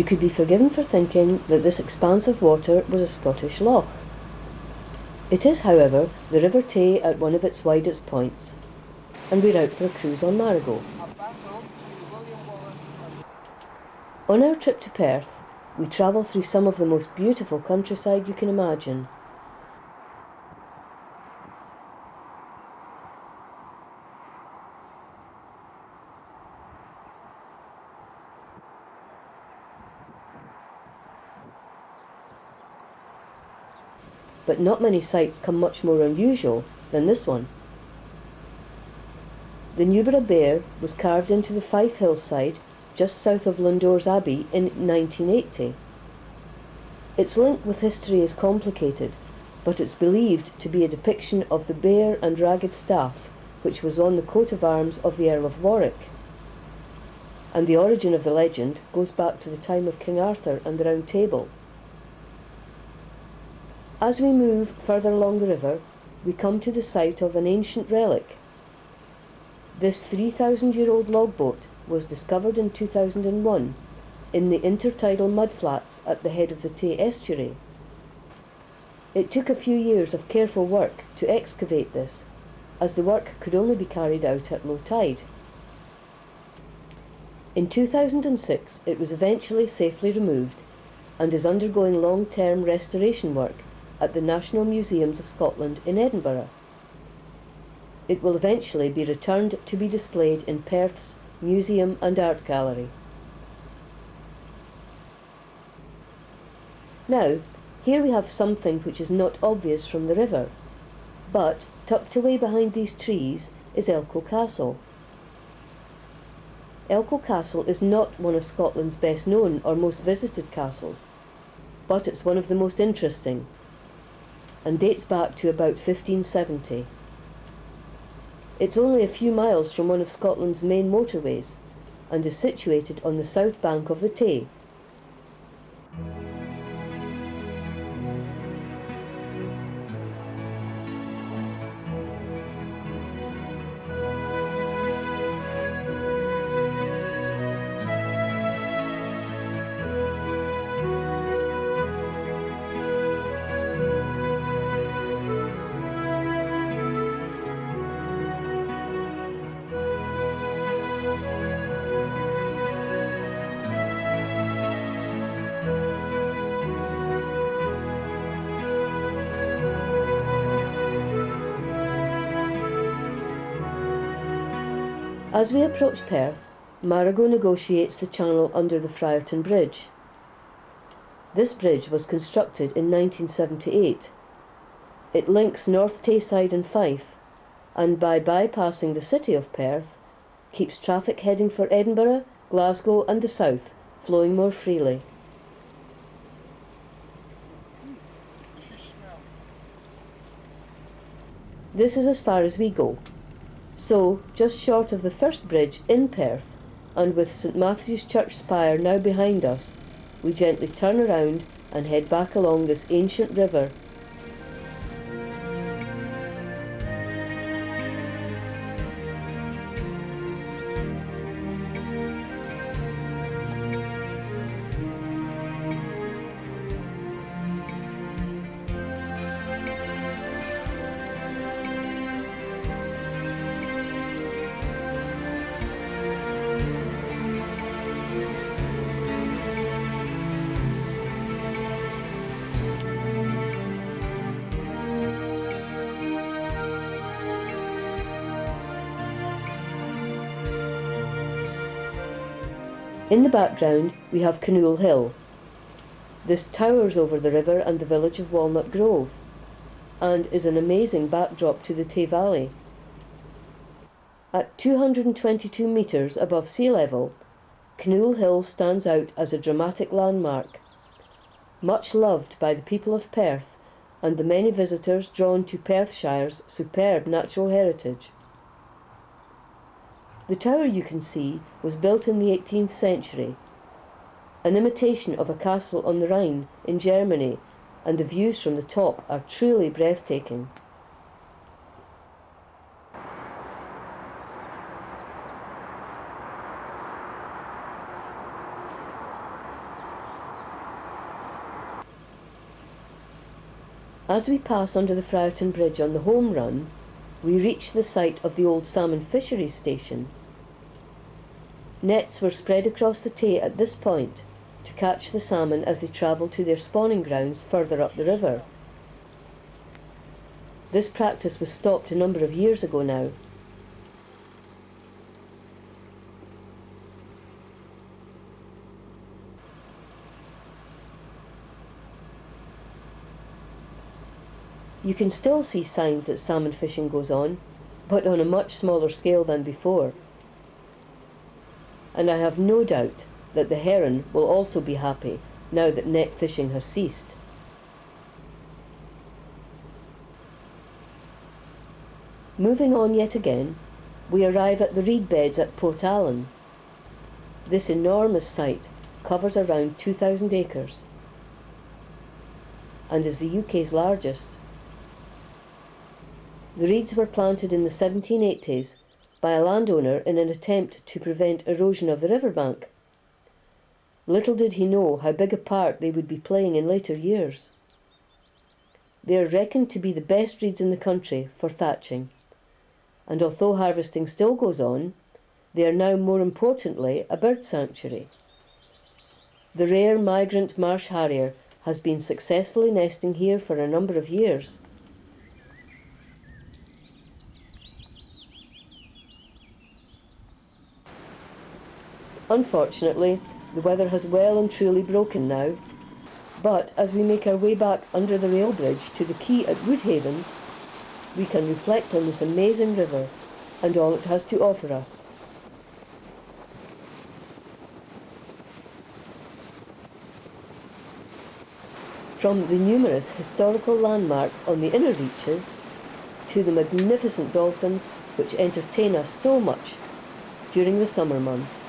You could be forgiven for thinking that this expanse of water was a Scottish loch. It is, however, the River Tay at one of its widest points, and we're out for a cruise on Marigot. On our trip to Perth, we travel through some of the most beautiful countryside you can imagine. But not many sights come much more unusual than this one. The Newborough Bear was carved into the Fife hillside just south of Lindores Abbey in 1980. Its link with history is complicated, but it's believed to be a depiction of the bear and ragged staff which was on the coat of arms of the Earl of Warwick. And the origin of the legend goes back to the time of King Arthur and the Round Table. As we move further along the river, we come to the site of an ancient relic. This 3,000-year-old logboat was discovered in 2001 in the intertidal mudflats at the head of the Tay estuary. It took a few years of careful work to excavate this, as the work could only be carried out at low tide. In 2006 it was eventually safely removed and is undergoing long-term restoration work at the National Museums of Scotland in Edinburgh. It will eventually be returned to be displayed in Perth's Museum and Art Gallery. Now, here we have something which is not obvious from the river, but tucked away behind these trees is Elcho Castle. Elcho Castle is not one of Scotland's best known or most visited castles, but it's one of the most interesting, and dates back to about 1570. It's only a few miles from one of Scotland's main motorways, and is situated on the south bank of the Tay. As we approach Perth, Marigot negotiates the channel under the Friarton Bridge. This bridge was constructed in 1978. It links North Tayside and Fife, and by bypassing the city of Perth, keeps traffic heading for Edinburgh, Glasgow and the south flowing more freely. This is as far as we go. So, just short of the first bridge in Perth, and with St Matthew's Church spire now behind us, we gently turn around and head back along this ancient river. In the background we have Canool Hill. This towers over the river and the village of Walnut Grove, and is an amazing backdrop to the Tay Valley. At 222 metres above sea level, Canool Hill stands out as a dramatic landmark, much loved by the people of Perth and the many visitors drawn to Perthshire's superb natural heritage. The tower you can see was built in the 18th century, an imitation of a castle on the Rhine in Germany, and the views from the top are truly breathtaking. As we pass under the Froughton Bridge on the home run, we reach the site of the old salmon fisheries station. Nets were spread across the Tay at this point to catch the salmon as they travelled to their spawning grounds further up the river. This practice was stopped a number of years ago now. You can still see signs that salmon fishing goes on, but on a much smaller scale than before. And I have no doubt that the heron will also be happy now that net fishing has ceased. Moving on yet again, we arrive at the reed beds at Port Allen. This enormous site covers around 2,000 acres and is the UK's largest. The reeds were planted in the 1780s by a landowner in an attempt to prevent erosion of the riverbank. Little did he know how big a part they would be playing in later years. They are reckoned to be the best reeds in the country for thatching, and although harvesting still goes on, they are now more importantly a bird sanctuary. The rare migrant marsh harrier has been successfully nesting here for a number of years. Unfortunately, the weather has well and truly broken now, but as we make our way back under the rail bridge to the quay at Woodhaven, we can reflect on this amazing river and all it has to offer us. From the numerous historical landmarks on the inner reaches to the magnificent dolphins which entertain us so much during the summer months.